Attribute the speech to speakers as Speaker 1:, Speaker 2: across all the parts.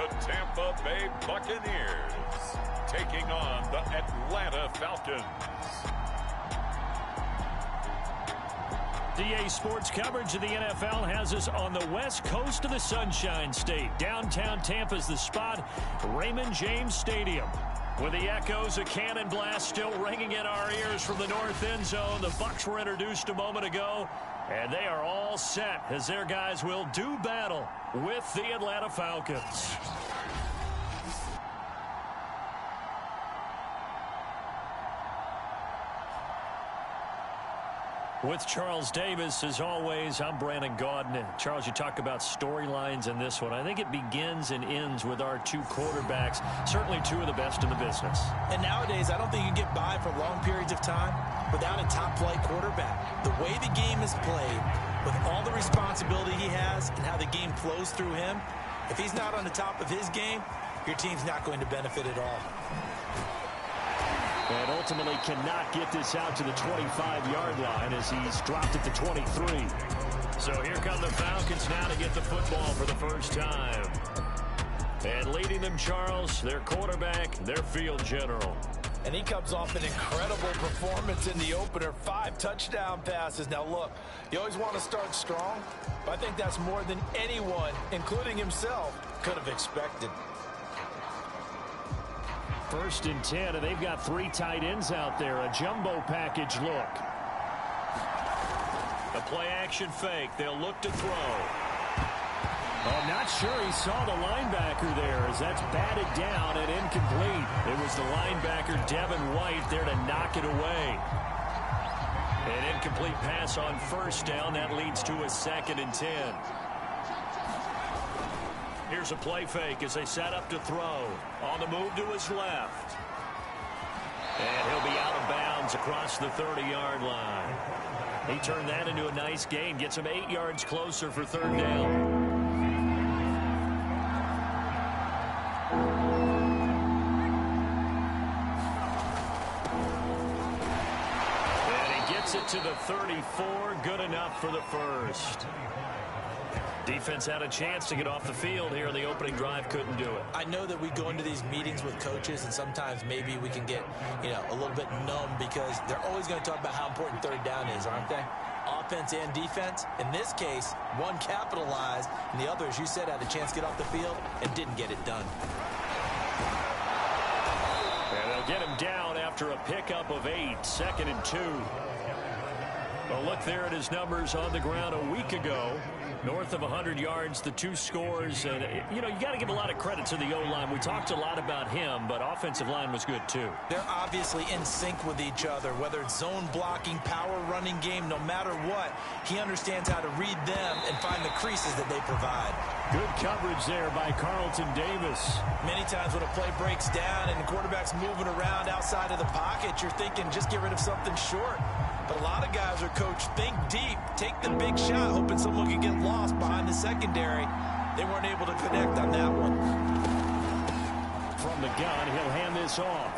Speaker 1: the Tampa Bay Buccaneers taking on the Atlanta Falcons.
Speaker 2: DA Sports coverage of the NFL has us on the west coast of the Sunshine State. Downtown Tampa's the spot, Raymond James Stadium. With the echoes of cannon blast still ringing in our ears from the north end zone, the Bucs were introduced a moment ago, and they are all set as their guys will do battle with the Atlanta Falcons. With Charles Davis, as always, I'm Brandon Gaudin. Charles, you talk about storylines in this one. I think it begins and ends with our two quarterbacks, certainly two of the best in the business.
Speaker 3: And nowadays, I don't think you can get by for long periods of time without a top-flight quarterback. The way the game is played, with all the responsibility he has and how the game flows through him, if he's not on the top of his game, your team's not going to benefit at all.
Speaker 2: And ultimately cannot get this out to the 25-yard line as he's dropped at the 23. So here come the Falcons now to get the football for the first time. And leading them, Charles, their quarterback, their field general.
Speaker 3: And he comes off an incredible performance in the opener. 5 touchdown passes. Now, look, you always want to start strong, but I think that's more than anyone, including himself, could have expected.
Speaker 2: 1st and 10, and they've got 3 tight ends out there. A jumbo package look. A play-action fake. They'll look to throw. I'm not sure he saw the linebacker there as that's batted down and incomplete. It was the linebacker, Devin White, there to knock it away. An incomplete pass on 1st down. That leads to a 2nd and 10. Here's a play fake as they set up to throw. On the move to his left. And he'll be out of bounds across the 30-yard line. He turned that into a nice gain. Gets him 8 yards closer for 3rd down. And he gets it to the 34. Good enough for the first. Defense had a chance to get off the field here in the opening drive, couldn't do it.
Speaker 3: I know that we go into these meetings with coaches, and sometimes maybe we can get, a little bit numb because they're always going to talk about how important 3rd down is, aren't they? Offense and defense. In this case, one capitalized, and the other, as you said, had a chance to get off the field and didn't get it done.
Speaker 2: And they'll get him down after a pickup of 8, 2nd and 2. Well, look there at his numbers on the ground a week ago. North of 100 yards, the 2 scores. And, you got to give a lot of credit to the O-line. We talked a lot about him, but offensive line was good, too.
Speaker 3: They're obviously in sync with each other, whether it's zone blocking, power running game, no matter what. He understands how to read them and find the creases that they provide.
Speaker 2: Good coverage there by Carlton Davis.
Speaker 3: Many times when a play breaks down and the quarterback's moving around outside of the pocket, you're thinking just get rid of something short. But a lot of guys are coached, think deep, take the big shot, hoping someone can get lost behind the secondary. They weren't able to connect on that one.
Speaker 2: From the gun, he'll hand this off.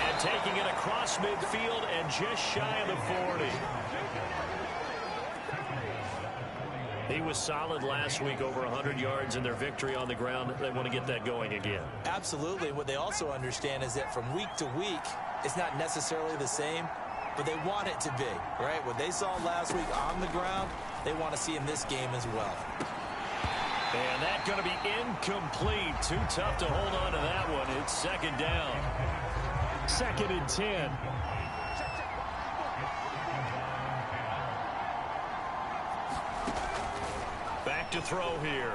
Speaker 2: And taking it across midfield and just shy of the 40. He was solid last week, over 100 yards in their victory on the ground. They want to get that going again.
Speaker 3: Absolutely. What they also understand is that from week to week, it's not necessarily the same, but they want it to be, right? What they saw last week on the ground, they want to see in this game as well.
Speaker 2: And that's going to be incomplete. Too tough to hold on to that one. It's 2nd down. 2nd and 10. Back to throw here.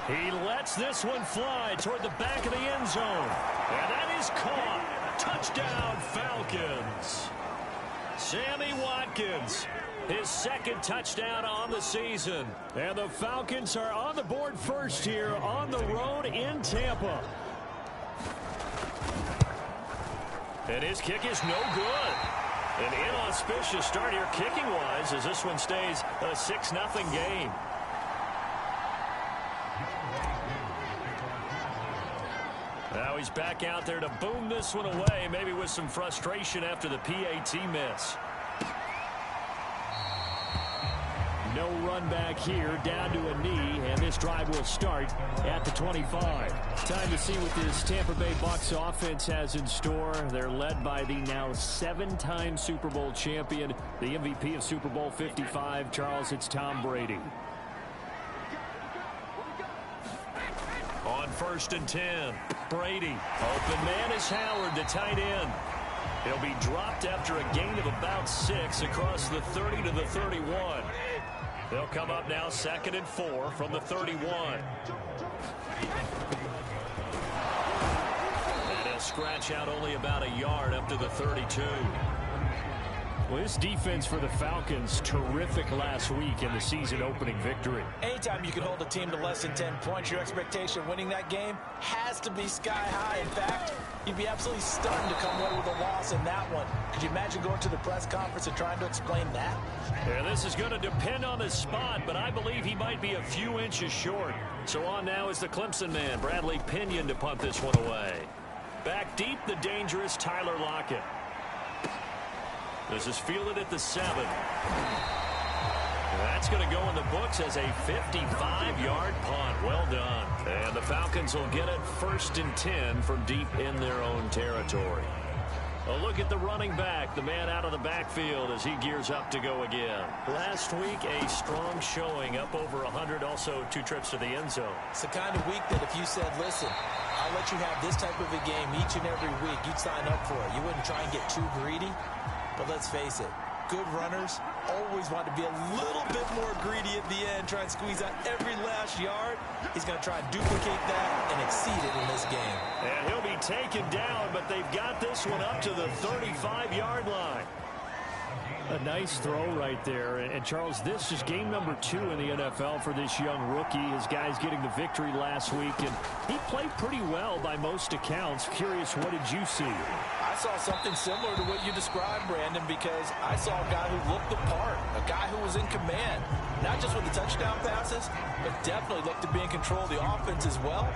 Speaker 2: He lets this one fly toward the back of the end zone. And that is caught. Touchdown, Falcons. Sammy Watkins, his 2nd touchdown on the season. And the Falcons are on the board first here on the road in Tampa. And his kick is no good. An inauspicious start here kicking-wise as this one stays a 6-0 game. Now he's back out there to boom this one away, maybe with some frustration after the PAT miss. No run back here, down to a knee, and this drive will start at the 25. Time to see what this Tampa Bay Bucs offense has in store. They're led by the now 7-time Super Bowl champion, the MVP of Super Bowl 55. Charles, it's Tom Brady. On 1st and 10, Brady. Open man is Howard, the tight end. He'll be dropped after a gain of about 6 across the 30 to the 31. They'll come up now 2nd and 4 from the 31. And he'll scratch out only about a yard up to the 32. Well, this defense for the Falcons, terrific last week in the season-opening victory.
Speaker 3: Anytime you can hold a team to less than 10 points, your expectation of winning that game has to be sky high. In fact, you'd be absolutely stunned to come away with a loss in that one. Could you imagine going to the press conference and trying to explain that?
Speaker 2: Yeah, this is going to depend on his spot, but I believe he might be a few inches short. So on now is the Clemson man, Bradley Pinion, to punt this one away. Back deep, the dangerous Tyler Lockett. This is fielded at the 7. That's going to go in the books as a 55-yard punt. Well done. And the Falcons will get it 1st and 10 from deep in their own territory. A look at the running back, the man out of the backfield as he gears up to go again. Last week, a strong showing, up over 100, also 2 trips to the end zone.
Speaker 3: It's the kind of week that if you said, listen, I'll let you have this type of a game each and every week, you'd sign up for it. You wouldn't try and get too greedy. But let's face it, good runners always want to be a little bit more greedy at the end, try and squeeze out every last yard. He's going to try and duplicate that and exceed it in this game.
Speaker 2: And he'll be taken down, but they've got this one up to the 35-yard line. A nice throw right there. And Charles, this is game number 2 in the NFL for this young rookie. His guys getting the victory last week, and he played pretty well by most accounts. Curious, what did you see?
Speaker 3: I saw something similar to what you described, Brandon, because I saw a guy who looked the part, a guy who was in command, not just with the touchdown passes, but definitely looked to be in control of the offense as well.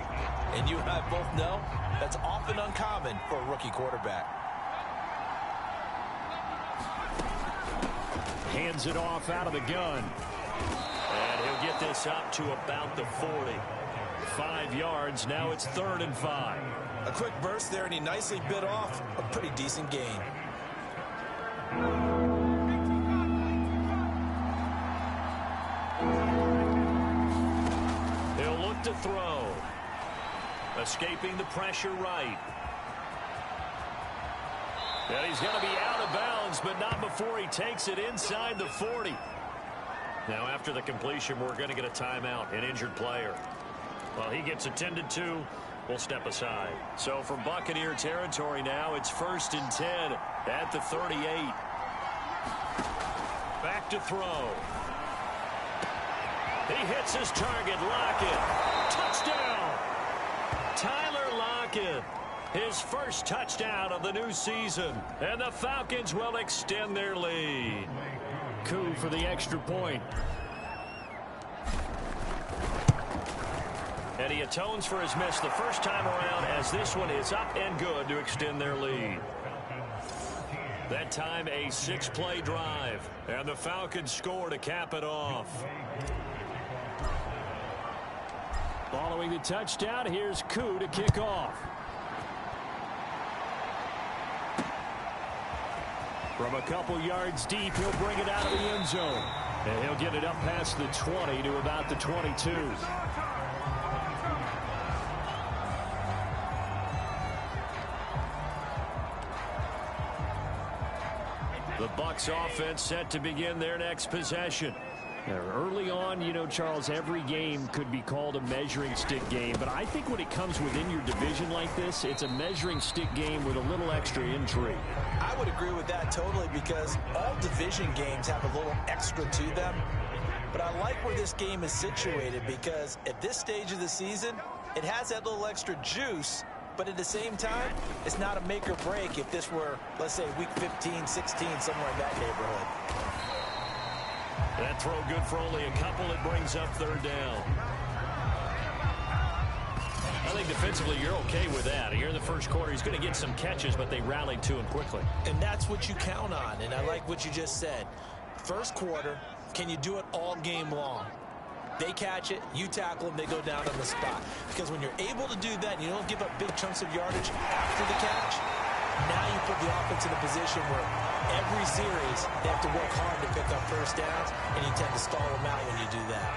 Speaker 3: And you and I both know that's often uncommon for a rookie quarterback.
Speaker 2: Hands it off out of the gun. And he'll get this up to about the 40. 5 yards. Now it's 3rd and 5.
Speaker 3: A quick burst there, and he nicely bit off a pretty decent gain.
Speaker 2: He'll look to throw. Escaping the pressure right. And he's going to be out of bounds, but not before he takes it inside the 40. Now, after the completion, we're going to get a timeout, an injured player. Well, he gets attended to. We'll step aside. So for Buccaneer territory now, it's 1st and 10 at the 38. Back to throw. He hits his target. Lockett. Touchdown. Tyler Lockett. His first touchdown of the new season. And the Falcons will extend their lead. Coup for the extra point. And he atones for his miss the first time around, as this one is up and good to extend their lead. That time a 6-play drive. And the Falcons score to cap it off. Following the touchdown, here's Coup to kick off. From a couple yards deep, he'll bring it out of the end zone. And he'll get it up past the 20 to about the 22. The Bucs offense set to begin their next possession. Early on, you know, Charles, every game could be called a measuring stick game, but I think when it comes within your division like this, it's a measuring stick game with a little extra intrigue.
Speaker 3: I would agree with that totally, because all division games have a little extra to them. But I like where this game is situated, because at this stage of the season, it has that little extra juice, but at the same time, it's not a make or break if this were, let's say, week 15, 16, somewhere in that neighborhood.
Speaker 2: That throw good for only a couple. It brings up 3rd down. I think defensively you're okay with that. Here in the first quarter, he's going to get some catches, but they rallied to him quickly.
Speaker 3: And that's what you count on, and I like what you just said. First quarter, Can you do it all game long? They catch it, you tackle them, they go down on the spot. Because when you're able to do that, and you don't give up big chunks of yardage after the catch, now you put the offense in a position where every series they have to work hard to pick up first downs, and you tend to stall them out when you do that.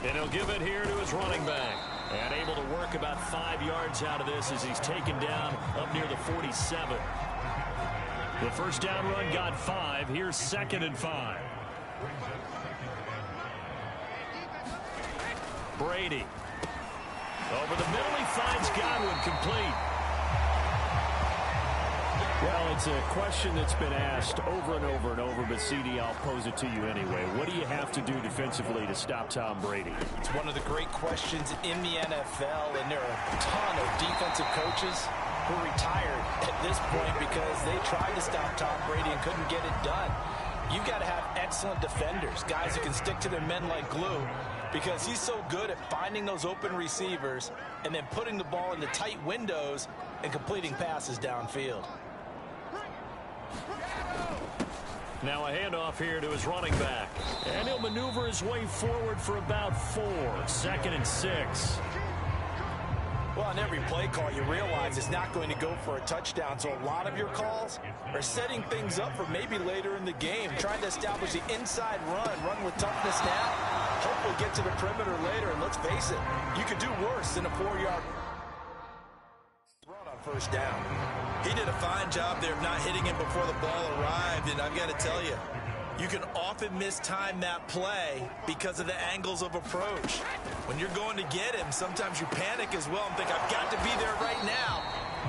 Speaker 2: And he'll give it here to his running back. And able to work about 5 yards out of this as he's taken down up near the 47. The first down run got 5. Here's 2nd and 5. Brady. Over the middle, he finds Godwin, complete. Well, it's a question that's been asked over and over and over, but CD, I'll pose it to you anyway. What do you have to do defensively to stop Tom Brady?
Speaker 3: It's one of the great questions in the NFL, and there are a ton of defensive coaches who are retired at this point because they tried to stop Tom Brady and couldn't get it done. You've got to have excellent defenders, guys who can stick to their men like glue, because he's so good at finding those open receivers and then putting the ball into tight windows and completing passes downfield.
Speaker 2: Now a handoff here to his running back. And he'll maneuver his way forward for about 4. 2nd and 6.
Speaker 3: Well, on every play call, you realize it's not going to go for a touchdown. So a lot of your calls are setting things up for maybe later in the game, trying to establish the inside run with toughness now. Hopefully get to the perimeter later. And let's face it, you could do worse than a 4-yard run on first down. He did a fine job there of not hitting him before the ball arrived, and I've got to tell you, you can often mistime that play because of the angles of approach. When you're going to get him, sometimes you panic as well and think, I've got to be there right now.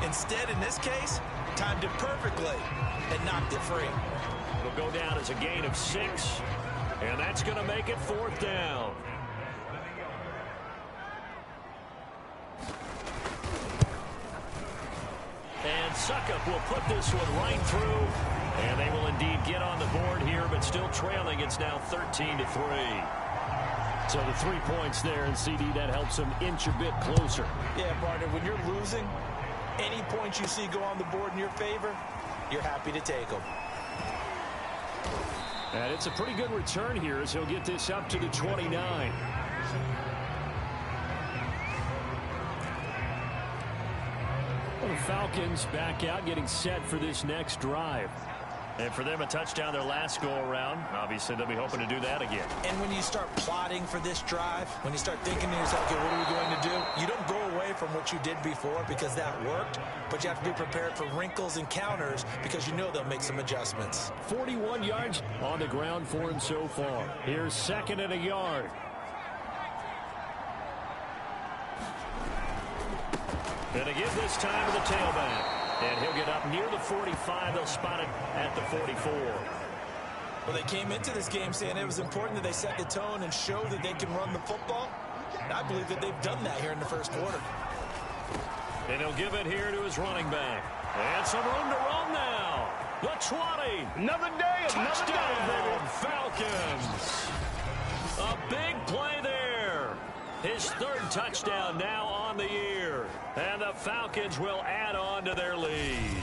Speaker 3: Instead, in this case, timed it perfectly and knocked it free.
Speaker 2: It'll go down as a gain of 6, and that's going to make it 4th down. And Suckup will put this one right through. And they will indeed get on the board here, but still trailing. It's now 13-3. So the 3 points there, and CD, that helps them inch a bit closer.
Speaker 3: Yeah, partner, when you're losing, any points you see go on the board in your favor, you're happy to take them.
Speaker 2: And it's a pretty good return here as he'll get this up to the 29. The Falcons back out, getting set for this next drive. And for them, a touchdown their last go-around. Obviously, they'll be hoping to do that again.
Speaker 3: And when you start plotting for this drive, when you start thinking to yourself, okay, what are we going to do? You don't go away from what you did before because that worked, but you have to be prepared for wrinkles and counters because you know they'll make some adjustments.
Speaker 2: 41 yards on the ground for him so far. Here's 2nd and a yard. And they give this time to the tailback. And he'll get up near the 45. They'll spot it at the 44.
Speaker 3: Well, they came into this game saying it was important that they set the tone and show that they can run the football. And I believe that they've done that here in the first quarter.
Speaker 2: And he'll give it here to his running back. And some room to run now. The 20.
Speaker 4: Another day,
Speaker 2: Touchdown, Falcons. A big play there. His 3rd touchdown now on the year. And the Falcons will add on to their lead.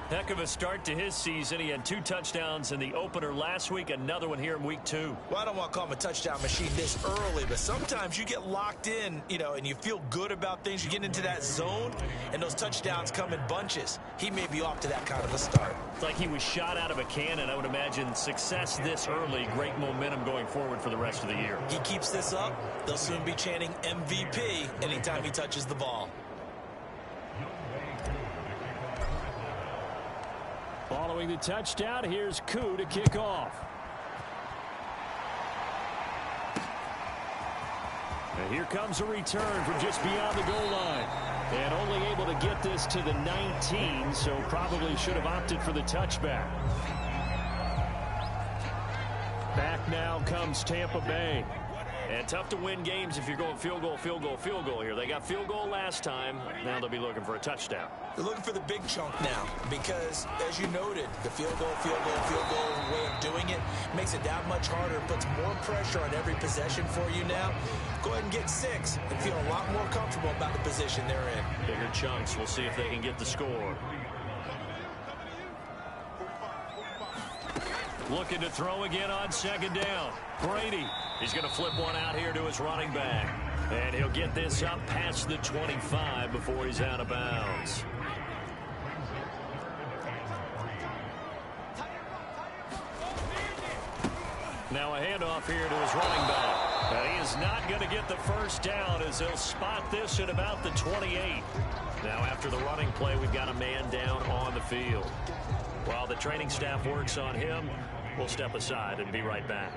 Speaker 2: Heck of a start to his season. He had 2 touchdowns in the opener last week, another one here in week 2.
Speaker 3: Well, I don't want to call him a touchdown machine this early, but sometimes you get locked in, and you feel good about things. You get into that zone, and those touchdowns come in bunches. He may be off to that kind of a start.
Speaker 2: It's like he was shot out of a cannon. I would imagine success this early, great momentum going forward for the rest of the year.
Speaker 3: He keeps this up, they'll soon be chanting MVP anytime he touches the ball.
Speaker 2: Following the touchdown, here's Koo to kick off. And here comes a return from just beyond the goal line. And only able to get this to the 19, so probably should have opted for the touchback. Back now comes Tampa Bay. And tough to win games if you're going field goal, field goal, field goal here. They got field goal last time. Now they'll be looking for a touchdown.
Speaker 3: They're looking for the big chunk now because, as you noted, the field goal, field goal, field goal way of doing it makes it that much harder, puts more pressure on every possession for you now. Go ahead and get 6 and feel a lot more comfortable about the position they're in.
Speaker 2: Bigger chunks. We'll see if they can get the score. Looking to throw again on second down. Brady. He's going to flip one out here to his running back. And he'll get this up past the 25 before he's out of bounds. Now a handoff here to his running back. But he is not going to get the first down as they'll spot this at about the 28. Now after the running play, we've got a man down on the field. While the training staff works on him, we'll step aside and be right back.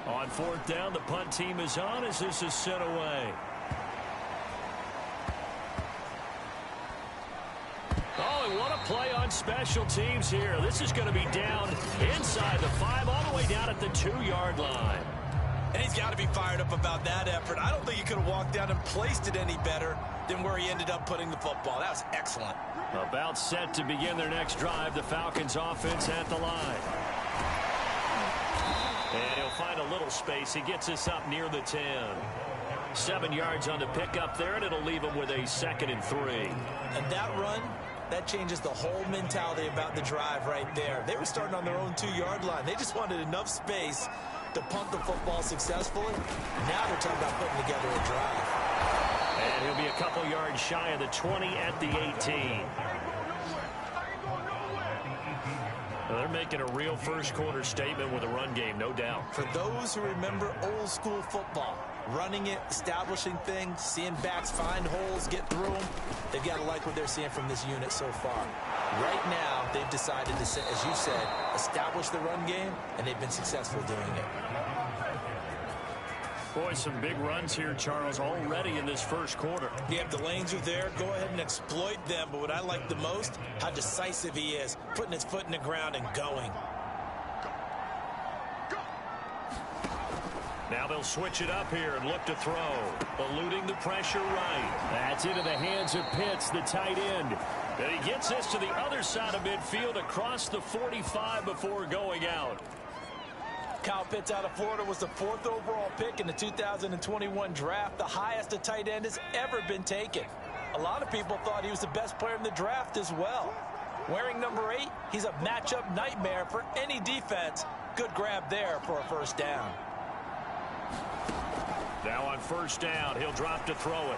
Speaker 2: On fourth down, the punt team is on as this is sent away. Oh, and what a play on special teams here. This is going to be down inside the 5, all the way down at the 2-yard line.
Speaker 3: And he's got to be fired up about that effort. I don't think he could have walked down and placed it any better than where he ended up putting the football. That was excellent.
Speaker 2: About set to begin their next drive, the Falcons offense at the line. And he'll find a little space. He gets this up near the 10. 7 yards on the pickup there, and it'll leave him with a 2nd and 3.
Speaker 3: And that run, that changes the whole mentality about the drive right there. They were starting on their own 2-yard line. They just wanted enough space to punt the football successfully. Now they're talking about putting together a drive.
Speaker 2: And he'll be a couple yards shy of the 20 at the 18. Well, they're making a real first-quarter statement with a run game, no doubt.
Speaker 3: For those who remember old-school football, running it, establishing things, seeing backs find holes, get through them, they've got to like what they're seeing from this unit so far. Right now, they've decided to, as you said, establish the run game, and they've been successful doing it.
Speaker 2: Boy, some big runs here, Charles, already in this first quarter.
Speaker 3: Yeah, if the lanes are there, go ahead and exploit them. But what I like the most, how decisive he is, putting his foot in the ground and going.
Speaker 2: Now they'll switch it up here and look to throw. Eluding the pressure right. That's into the hands of Pitts, the tight end. And he gets this to the other side of midfield across the 45 before going out.
Speaker 3: Kyle Pitts out of Florida was the 4th overall pick in the 2021 draft, the highest a tight end has ever been taken. A lot of people thought he was the best player in the draft as well. Wearing number 8, he's a matchup nightmare for any defense. Good grab there for a first down.
Speaker 2: Now on first down, he'll drop to throw it.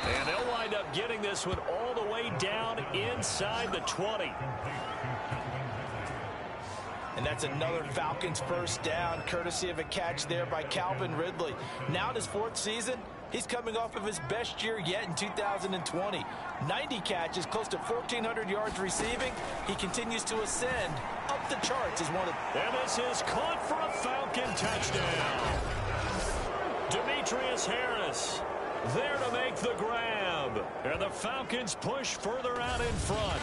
Speaker 2: And they'll wind up getting this one all the way down inside the 20.
Speaker 3: And that's another Falcons first down, courtesy of a catch there by Calvin Ridley. Now in his 4th season, he's coming off of his best year yet in 2020. 90 catches, close to 1,400 yards receiving. He continues to ascend up the charts as one of...
Speaker 2: And this is caught for a Falcon touchdown. Demetrius Harris there to make the grab. And the Falcons push further out in front.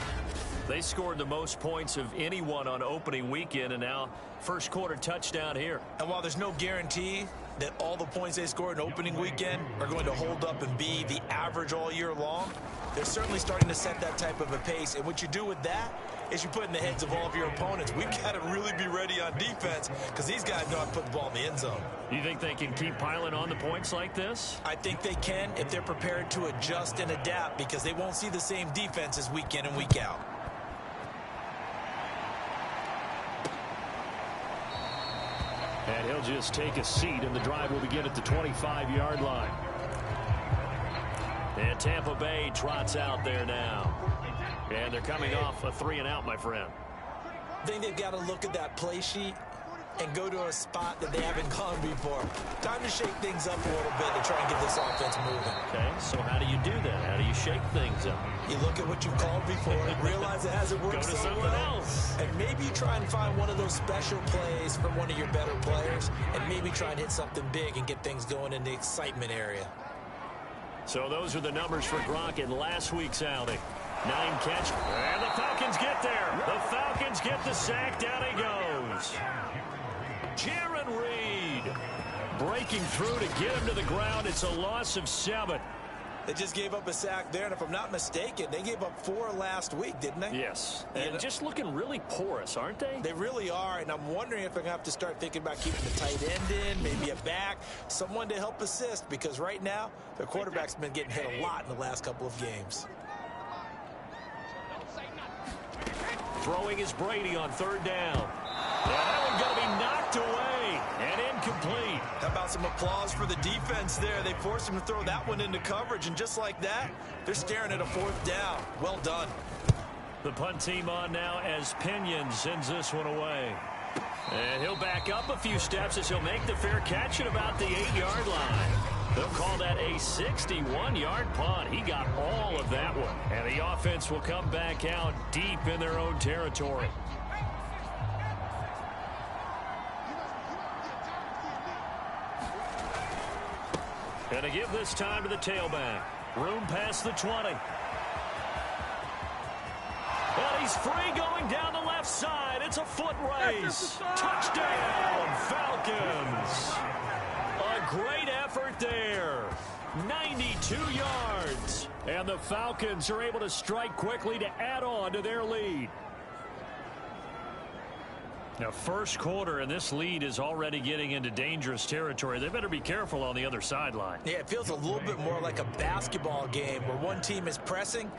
Speaker 2: They scored the most points of anyone on opening weekend, and now first quarter touchdown here.
Speaker 3: And while there's no guarantee that all the points they scored in opening weekend are going to hold up and be the average all year long, they're certainly starting to set that type of a pace. And what you do with that is you put in the heads of all of your opponents, we've got to really be ready on defense because these guys know how to put the ball in the end zone.
Speaker 2: You think they can keep piling on the points like this?
Speaker 3: I think they can if they're prepared to adjust and adapt because they won't see the same defenses week in and week out.
Speaker 2: And he'll just take a seat, and the drive will begin at the 25-yard line. And Tampa Bay trots out there now. And they're coming off a 3-and-out, my friend.
Speaker 3: I think they've got to look at that play sheet and go to a spot that they haven't gone before. Time to shake things up a little bit to try and get this offense moving.
Speaker 2: Okay, so how do you do that? How do you shake things up?
Speaker 3: You look at what you've called before and realize it hasn't worked
Speaker 2: Go to
Speaker 3: so
Speaker 2: something
Speaker 3: well.
Speaker 2: else.
Speaker 3: And maybe you try and find one of those special plays from one of your better players and maybe try and hit something big and get things going in the excitement area.
Speaker 2: So those are the numbers for Gronk in last week's outing. 9 catch, and the Falcons get there. The Falcons get the sack. Down he goes. Jaron Reed breaking through to get him to the ground. It's a loss of 7.
Speaker 3: They just gave up a sack there, and if I'm not mistaken, they gave up 4 last week, didn't they?
Speaker 2: Yes, and just looking really porous, aren't they?
Speaker 3: They really are, and I'm wondering if they're going to have to start thinking about keeping the tight end in, maybe a back, someone to help assist, because right now, their quarterback's been getting hit a lot in the last couple of games.
Speaker 2: Throwing is Brady on 3rd down. And that one going to be knocked away and incomplete.
Speaker 3: How about some applause for the defense there? They forced him to throw that one into coverage, and just like that, they're staring at a 4th down. Well done.
Speaker 2: The punt team on now as Pinion sends this one away. And he'll back up a few steps as he'll make the fair catch at about the 8-yard line. They'll call that a 61-yard punt. He got all of that one. And the offense will come back out deep in their own territory. And to give this time to the tailback. Room past the 20. And he's free going down the left side. It's a foot race. Touchdown, Falcons. A great effort there. 92 yards. And the Falcons are able to strike quickly to add on to their lead. Now, first quarter, and this lead is already getting into dangerous territory. They better be careful on the other sideline.
Speaker 3: Yeah, it feels a little bit more like a basketball game where one team is pressing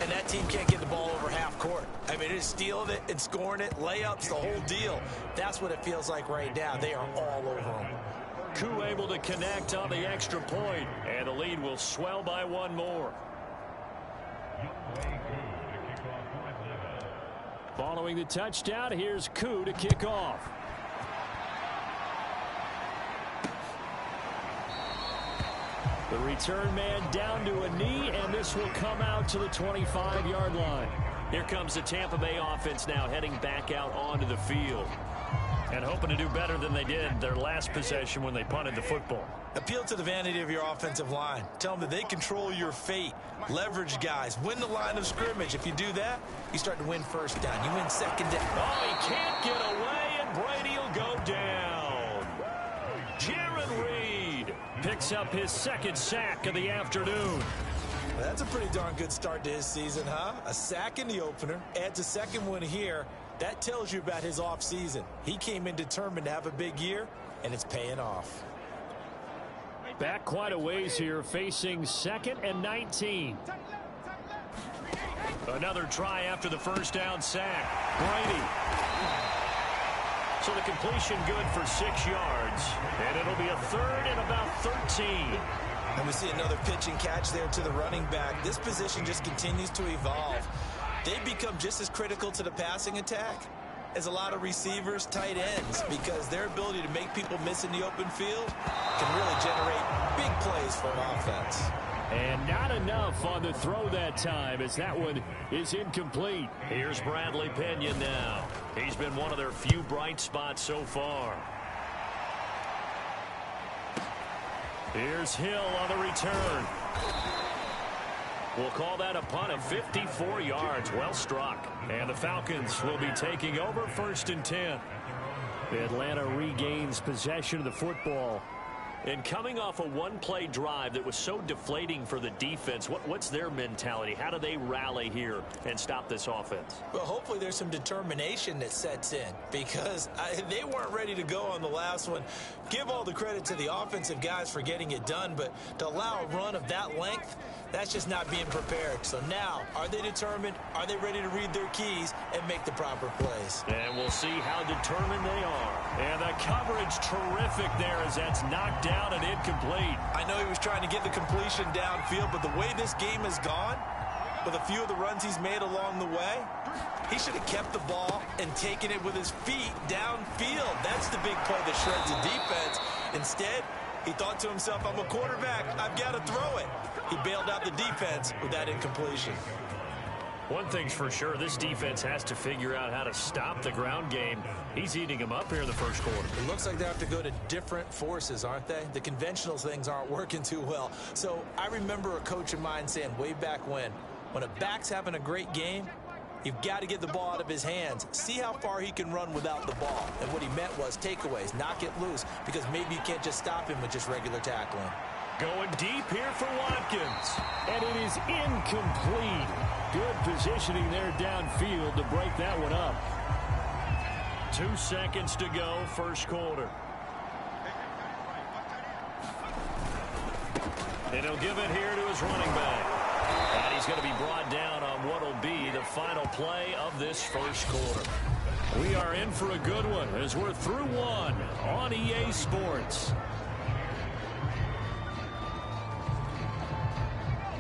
Speaker 3: and that team can't get the ball over half court. I mean, it's stealing it and scoring it, layups, the whole deal. That's what it feels like right now. They are all over them.
Speaker 2: Koo able to connect on the extra point, and the lead will swell by 1 more. Following the touchdown, here's Koo to kick off. The return man down to a knee, and this will come out to the 25-yard line. Here comes the Tampa Bay offense now heading back out onto the field. And hoping to do better than they did their last possession when they punted the football.
Speaker 3: Appeal to the vanity of your offensive line. Tell them that they control your fate. Leverage guys. Win the line of scrimmage. If you do that, you start to win 1st down. You win 2nd down.
Speaker 2: Oh, he can't get away, and Brady will go down. Jaron Reed picks up his 2nd sack of the afternoon.
Speaker 3: That's a pretty darn good start to his season, huh? A sack in the opener. Adds a 2nd one here. That tells you about his offseason. He came in determined to have a big year, and it's paying off.
Speaker 2: Back quite a ways here, facing 2nd and 19. Another try after the 1st down sack. Brady. So the completion good for 6 yards, and it'll be a 3rd and about 13.
Speaker 3: And we see another pitch and catch there to the running back. This position just continues to evolve. They become just as critical to the passing attack as a lot of receivers, tight ends, because their ability to make people miss in the open field can really generate big plays for an offense.
Speaker 2: And not enough on the throw that time, as that one is incomplete. Here's Bradley Pinion now. He's been one of their few bright spots so far. Here's Hill on the return. We'll call that a punt of 54 yards. Well struck. And the Falcons will be taking over 1st and 10. Atlanta regains possession of the football. And coming off a one-play drive that was so deflating for the defense, what's their mentality? How do they rally here and stop this offense?
Speaker 3: Well, hopefully there's some determination that sets in, because they weren't ready to go on the last one. Give all the credit to the offensive guys for getting it done, but to allow a run of that length, that's just not being prepared. So now, are they determined? Are they ready to read their keys and make the proper plays?
Speaker 2: And we'll see how determined they are. And the coverage terrific there as that's knocked down and incomplete.
Speaker 3: I know he was trying to get the completion downfield, but the way this game has gone, with a few of the runs he's made along the way, he should have kept the ball and taken it with his feet downfield. That's the big play that shreds the defense. Instead, he thought to himself, I'm a quarterback, I've got to throw it. He bailed out the defense with that incompletion.
Speaker 2: One thing's for sure, this defense has to figure out how to stop the ground game. He's eating them up here in the first quarter.
Speaker 3: It looks like they have to go to different forces, aren't they? The conventional things aren't working too well. So I remember a coach of mine saying way back when a back's having a great game, You've got to get the ball out of his hands. See how far he can run without the ball. And what he meant was takeaways, knock it loose, because maybe you can't just stop him with just regular tackling.
Speaker 2: Going deep here for Watkins. And it is incomplete. Good positioning there downfield to break that one up. 2 seconds to go, first quarter. And he'll give it here to his running back. And he's going to be brought down on what will be the final play of this first quarter. We are in for a good one as we're through one on EA Sports.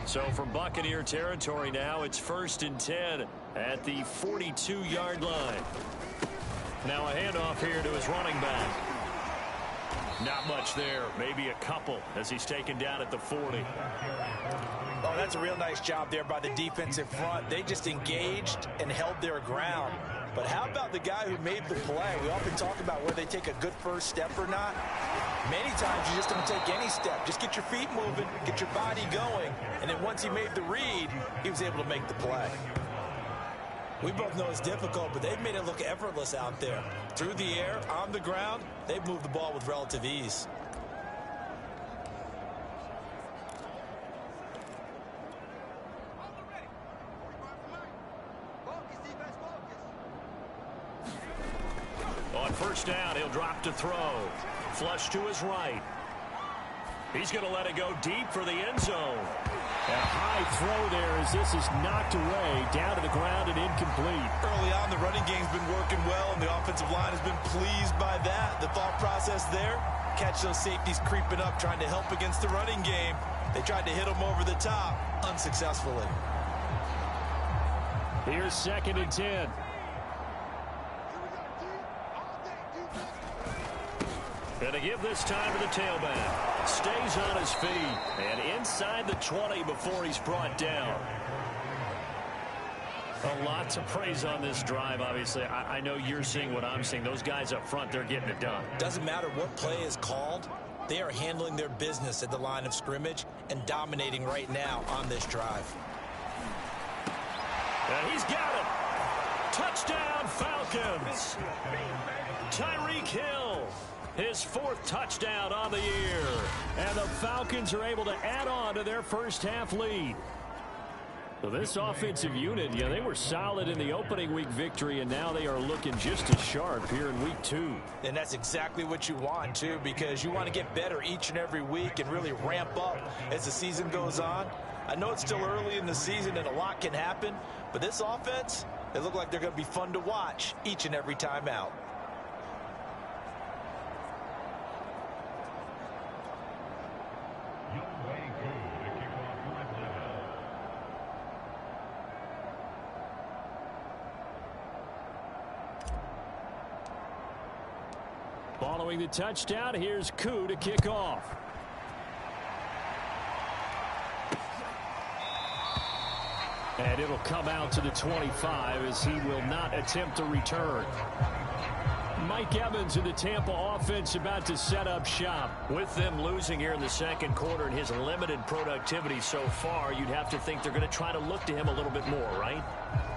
Speaker 2: So from Buccaneer territory now, it's 1st and 10 at the 42-yard line. Now a handoff here to his running back. Not much there, maybe a couple as he's taken down at the 40.
Speaker 3: Oh, that's a real nice job there by the defensive front. They just engaged and held their ground. But how about the guy who made the play? We often talk about whether they take a good first step or not. Many times you just don't take any step. Just get your feet moving, get your body going, and then once he made the read, he was able to make the play. We both know it's difficult, but they've made it look effortless out there. Through the air, on the ground, they've moved the ball with relative ease.
Speaker 2: On first down, he'll drop to throw. Flush to his right. He's going to let it go deep for the end zone. A high throw there as this is knocked away, down to the ground and incomplete.
Speaker 3: Early on, the running game's been working well, and the offensive line has been pleased by that. The thought process there, catch those safeties creeping up, trying to help against the running game. They tried to hit them over the top, unsuccessfully.
Speaker 2: Here's 2nd and 10. And to give this time to the tailback. Stays on his feet and inside the 20 before he's brought down. A lot to praise on this drive, obviously. I know you're seeing what I'm seeing. Those guys up front, they're getting it done.
Speaker 3: Doesn't matter what play is called. They are handling their business at the line of scrimmage and dominating right now on this drive.
Speaker 2: And he's got it. Touchdown, Falcons. Tyreek Hill. His 4th touchdown on the year. And the Falcons are able to add on to their first half lead. So this offensive unit, they were solid in the opening week victory, and now they are looking just as sharp here in week 2.
Speaker 3: And that's exactly what you want, too, because you want to get better each and every week and really ramp up as the season goes on. I know it's still early in the season and a lot can happen, but this offense, they look like they're going to be fun to watch each and every time out.
Speaker 2: Following the touchdown, here's Koo to kick off. And it'll come out to the 25 as he will not attempt to return. Mike Evans in the Tampa offense about to set up shop. With them losing here in the second quarter and his limited productivity so far, you'd have to think they're going to try to look to him a little bit more, right?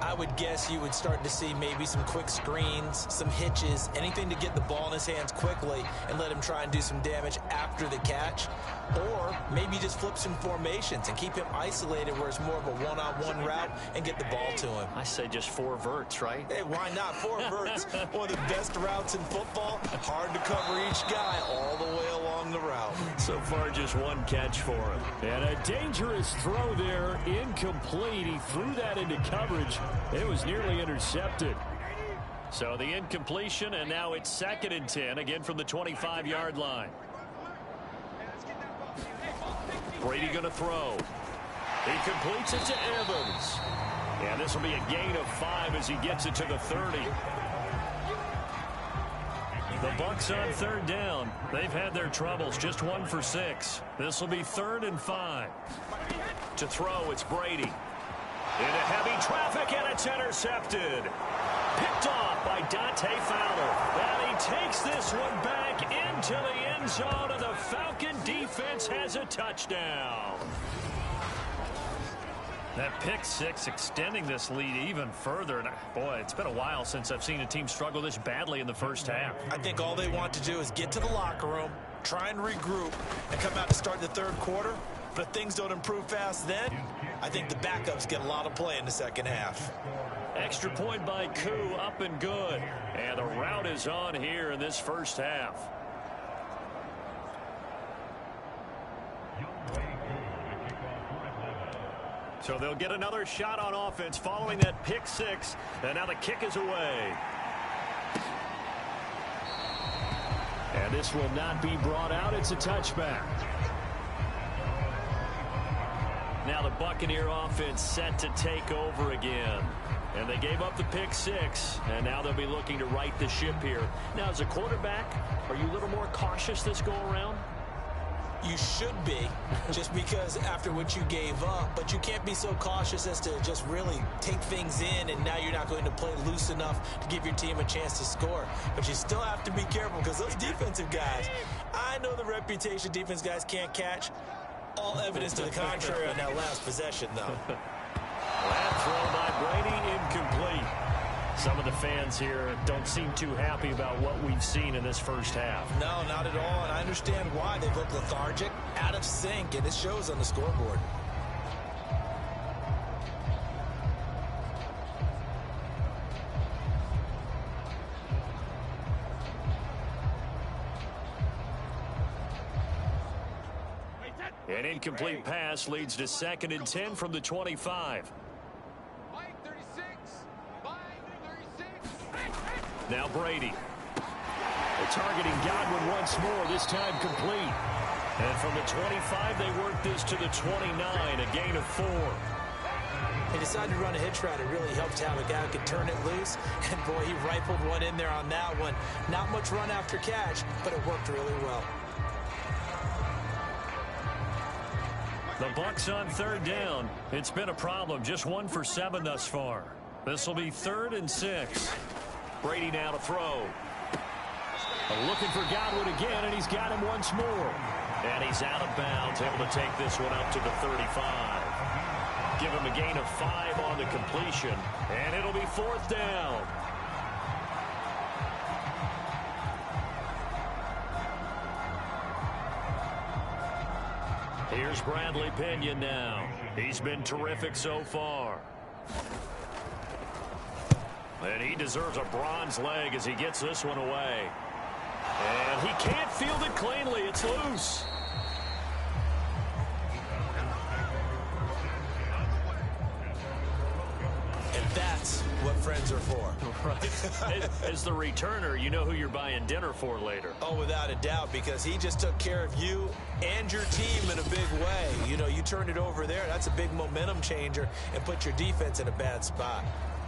Speaker 3: I would guess you would start to see maybe some quick screens, some hitches, anything to get the ball in his hands quickly and let him try and do some damage after the catch. Or maybe just flip some formations and keep him isolated where it's more of a one-on-one route and get the ball to him.
Speaker 2: I say just 4 verts, right?
Speaker 3: Hey, why not? 4 verts, one of the best routes in football. Hard to cover each guy all the way along the route.
Speaker 2: So far, just 1 catch for him. And a dangerous throw there, incomplete. He threw that into coverage. It was nearly intercepted. So the incompletion, and now it's 2nd and 10, again from the 25-yard line. Brady going to throw. He completes it to Evans. And this will be a gain of 5 as he gets it to the 30. The Bucs on 3rd down. They've had their troubles, just 1 for 6. This will be 3rd and 5. To throw, it's Brady. Into heavy traffic, and it's intercepted. Picked off by Dante Fowler. And he takes this one back into the end zone, and the Falcon defense has a touchdown. That pick six extending this lead even further. And boy, it's been a while since I've seen a team struggle this badly in the first half.
Speaker 3: I think all they want to do is get to the locker room, try and regroup, and come out to start the third quarter. But if things don't improve fast then, I think the backups get a lot of play in the second half.
Speaker 2: Extra point by Koo, up and good. And the rout is on here in this first half. So they'll get another shot on offense following that pick six. And now the kick is away. And this will not be brought out. It's a touchback. Now the Buccaneer offense set to take over again. And they gave up the pick six. And now they'll be looking to right the ship here. Now as a quarterback, are you a little more cautious this go around?
Speaker 3: You should be, just because after what you gave up, but you can't be so cautious as to just really take things in, and now you're not going to play loose enough to give your team a chance to score. But you still have to be careful because those defensive guys, I know the reputation defense guys can't catch. All evidence to the contrary on that last possession, though.
Speaker 2: That throw by Brady, incomplete. Some of the fans here don't seem too happy about what we've seen in this first half.
Speaker 3: No, not at all, and I understand why. They've looked lethargic, out of sync, and it shows on the scoreboard.
Speaker 2: An incomplete pass leads to 2nd and 10 from the 25. Now Brady. They're targeting Godwin once more, this time complete. And from the 25, they work this to the 29, a gain of 4.
Speaker 3: They decided to run a hitch route. It really helped to have a guy who could turn it loose. And, boy, he rifled one in there on that one. Not much run after catch, but it worked really well.
Speaker 2: The Bucs on 3rd down. It's been a problem. Just 1 for 7 thus far. This will be 3rd and 6. Brady now to throw. Looking for Godwin again, and he's got him once more. And he's out of bounds, able to take this one up to the 35. Give him a gain of 5 on the completion, and it'll be 4th down. Here's Bradley Pinion now. He's been terrific so far. And he deserves a bronze leg as he gets this one away. And he can't field it cleanly. It's loose.
Speaker 3: And that's what friends are for.
Speaker 2: Right. As the returner, you know who you're buying dinner for later.
Speaker 3: Oh, without a doubt, because he just took care of you and your team in a big way. You know, you turned it over there. That's a big momentum changer and put your defense in a bad spot.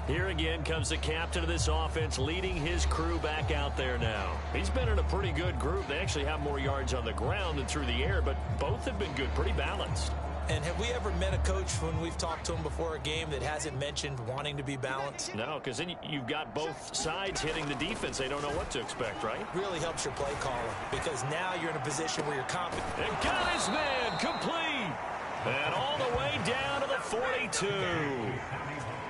Speaker 2: Here again comes the captain of this offense leading his crew back out there now. He's been in a pretty good group. They actually have more yards on the ground than through the air, but both have been good, pretty balanced.
Speaker 3: And have we ever met a coach when we've talked to him before a game that hasn't mentioned wanting to be balanced?
Speaker 2: No, because then you've got both sides hitting the defense. They don't know what to expect, right?
Speaker 3: Really helps your play calling, because now you're in a position where you're confident.
Speaker 2: And got his man complete. And all the way down to the 42.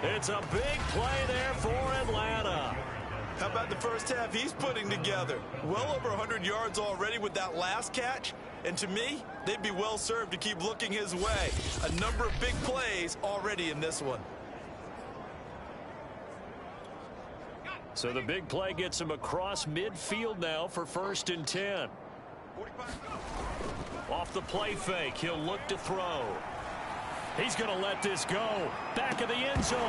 Speaker 2: It's a big play there for Atlanta.
Speaker 3: How about the first half he's putting together? Well over 100 yards already with that last catch. And to me, they'd be well served to keep looking his way. A number of big plays already in this one.
Speaker 2: So the big play gets him across midfield now for 1st and 10. Off the play fake, he'll look to throw. He's going to let this go. Back of the end zone.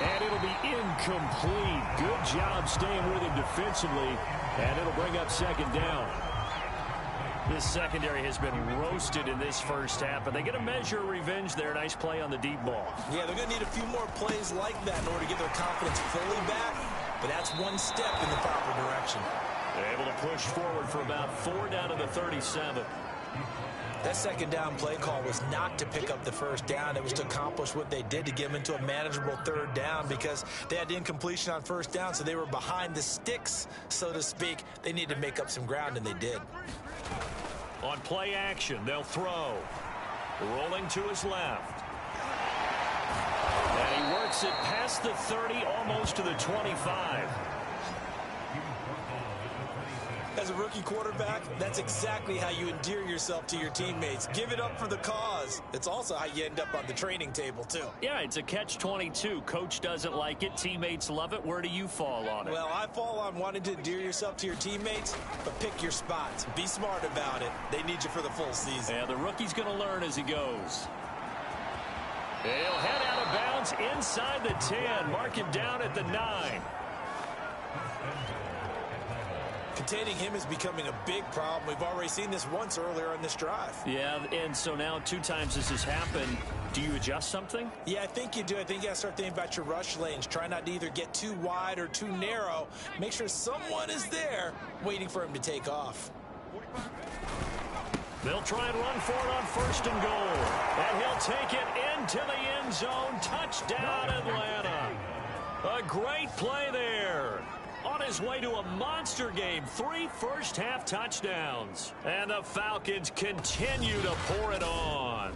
Speaker 2: And it'll be incomplete. Good job staying with him defensively. And it'll bring up 2nd down. This secondary has been roasted in this first half, but they get a measure of revenge there. Nice play on the deep ball.
Speaker 3: Yeah, they're going to need a few more plays like that in order to get their confidence fully back. But that's one step in the proper direction.
Speaker 2: They're able to push forward for about 4 down to the 37.
Speaker 3: That 2nd down play call was not to pick up the 1st down. It was to accomplish what they did, to get them into a manageable 3rd down, because they had the incompletion on 1st down, so they were behind the sticks, so to speak. They needed to make up some ground, and they did.
Speaker 2: On play action, they'll throw. Rolling to his left. marks it past the 30, almost to the 25.
Speaker 3: As a rookie quarterback, that's exactly how you endear yourself to your teammates. Give it up for the cause. It's also how you end up on the training table, too.
Speaker 2: Yeah, it's a catch-22. Coach doesn't like it. Teammates love it. Where do you fall on it?
Speaker 3: Well, I fall on wanting to endear yourself to your teammates, but pick your spots. Be smart about it. They need you for the full season.
Speaker 2: Yeah, the rookie's going to learn as he goes. He'll head out of bounds inside the 10. Mark him down at the 9.
Speaker 3: Containing him is becoming a big problem. We've already seen this once earlier on this drive.
Speaker 2: Yeah, and so now 2 times this has happened. Do you adjust something?
Speaker 3: Yeah, I think you do. I think you got to start thinking about your rush lanes. Try not to either get too wide or too narrow. Make sure someone is there waiting for him to take off.
Speaker 2: They'll try and run for it on 1st and goal. And he'll take it into the end zone. Touchdown, Atlanta. A great play there. On his way to a monster game, 3 first-half touchdowns. And the Falcons continue to pour it on.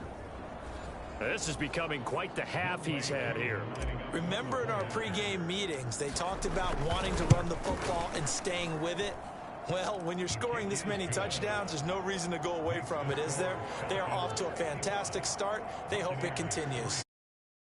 Speaker 2: This is becoming quite the half he's had here.
Speaker 3: Remember in our pregame meetings, they talked about wanting to run the football and staying with it? Well, when you're scoring this many touchdowns, there's no reason to go away from it, is there? They are off to a fantastic start. They hope it continues.